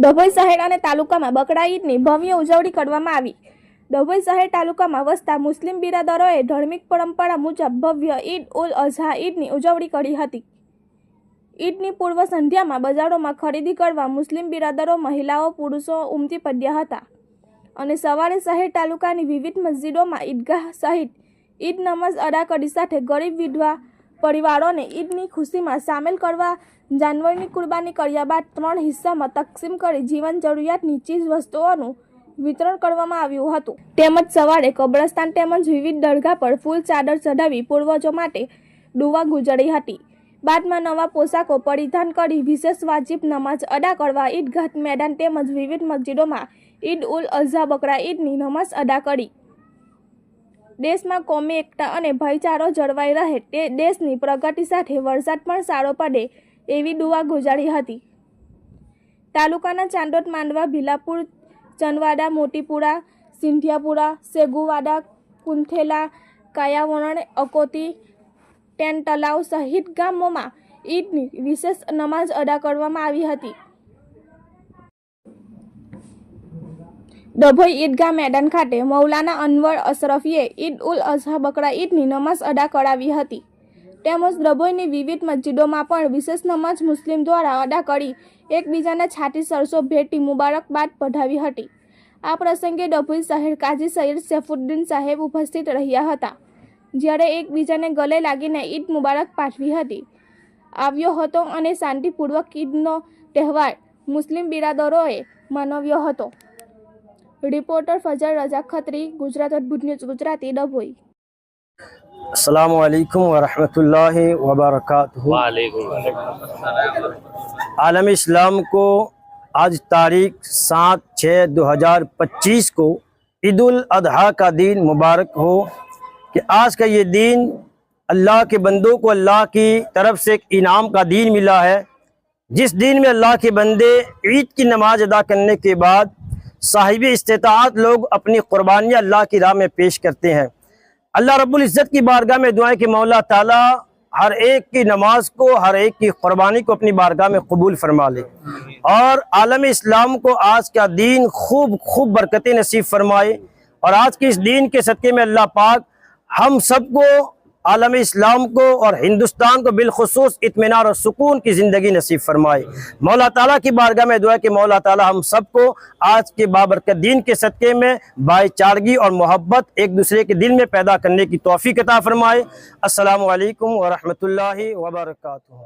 ડભોઈ શહેર અને તાલુકામાં બકરા ઈદની ભવ્ય ઉજવણી કરવામાં આવી। ડભોઈ શહેર તાલુકામાં વસતા મુસ્લિમ બિરાદરોએ ધાર્મિક પરંપરા મુજબ ભવ્ય ઈદ ઉલ અઝહા ઈદની ઉજવણી કરી હતી। ઈદની પૂર્વ સંધ્યામાં બજારોમાં ખરીદી કરવા મુસ્લિમ બિરાદરો, મહિલાઓ, પુરુષો ઉમટી પડ્યા હતા અને સવારે શહેર તાલુકાની વિવિધ મસ્જિદોમાં ઈદગાહ સહિત ઈદ નમાઝ અદા કરી સાથે ગરીબ વિધવા પરિવારોને ઈદની ખુશીમાં સામેલ કરવા જાનવરની કુરબાની કર્યા બાદ 3 હિસ્સામાં તકસીમ કરી જીવન જરૂરિયાતની ચીજ વસ્તુઓનું વિતરણ કરવામાં આવ્યું હતું। તેમજ સવારે કબ્રસ્તાન તેમજ વિવિધ દરગાહ પર ફૂલ ચાદર ચઢાવી પૂર્વજો માટે દુઆ ગુજારી હતી। બાદમાં નવા પોશાકો પરિધાન કરી વિશેષ વાજિબ નમાઝ અદા કરવા ઈદગાહ મેદાન તેમજ વિવિધ મસ્જિદોમાં ઈદ ઉલ અઝહા બકરા ઈદની નમાઝ અદા કરી દેશમાં કોમી એકતા અને ભાઈચારો જળવાઈ રહે, તે દેશની પ્રગતિ સાથે વરસાદ પણ સારો પડે એવી દુઆ ગુજારી હતી। તાલુકાના ચાંદોદ, માંડવા, ભીલાપુર, ચનવાડા, મોટીપુરા, સિંધિયાપુરા, સેગુવાડા, કુંથેલા, કાયાવરણ, અકોતી, ટેન તલાવ સહિત ગામોમાં ઈદની વિશેષ નમાઝ અદા કરવામાં આવી હતી। ડભોઈ ઈદગાહ મેદાન ખાતે મૌલાના અનવર અશરફીએ ઈદ ઉલ અઝહા બકરા ઈદની નમાઝ અદા કરાવી હતી। તેમજ ડભોઈની વિવિધ મસ્જિદોમાં પણ વિશેષ નમાઝ મુસ્લિમ દ્વારા અદા કરી એકબીજાના છાતી સરસો ભેટી મુબારકબાદ પઢાવી હતી। આ પ્રસંગે ડભોઈ શહેર કાજી સૈયદ સૈફુદ્દીન સાહેબ ઉપસ્થિત રહ્યા હતા, જ્યારે એકબીજાને ગલે લાગીને ઈદ મુબારક પાઠવી હતી આવ્યો હતો અને શાંતિપૂર્વક ઈદનો તહેવાર મુસ્લિમ બિરાદરોએ મનાવ્યો હતો। रिपोर्टर फजर रजा खत्री, गुजरात अद्भुत न्यूज़ गुजराती, डभोई। अस्सलामु अलैकुम व रहमतुल्लाहि व बरकातुहू। आलम इस्लाम को आज तारीख 7/6/2025 को ईद उल अजहा का दिन मुबारक हो कि आज का ये दिन अल्लाह के बंदों को अल्लाह की तरफ से एक इनाम का दिन मिला है, जिस दिन में अल्लाह के बंदे ईद की नमाज अदा करने के बाद साहिब इस्तिताअत लोग अपनी कुर्बानियाँ अल्लाह की राह में पेश करते हैं। अल्लाह रब्बुल इज़्ज़त की बारगाह में दुआ है कि मौला ताला हर एक की नमाज को, हर एक की कुर्बानी को अपनी बारगाह में कबूल फरमा ले और आलम इस्लाम को आज का दिन खूब खूब बरकतें नसीब फरमाए। और आज के इस दिन के सदक़े में अल्लाह पाक हम सबको, आलम इस्लाम को और हिंदुस्तान को बिलखुसूस इत्मीनान और सुकून की ज़िंदगी नसीब फरमाए। मौला ताला की बारगाह में दुआ है कि मौला ताला हम सबको आज के बाबरकत दिन के सदक़े में भाईचारगी और मोहब्बत एक दूसरे के दिल में पैदा करने की तौफीक अता फरमाए। अस्सलामु अलैकुम व रहमतुल्लाहि व बरकातुहू।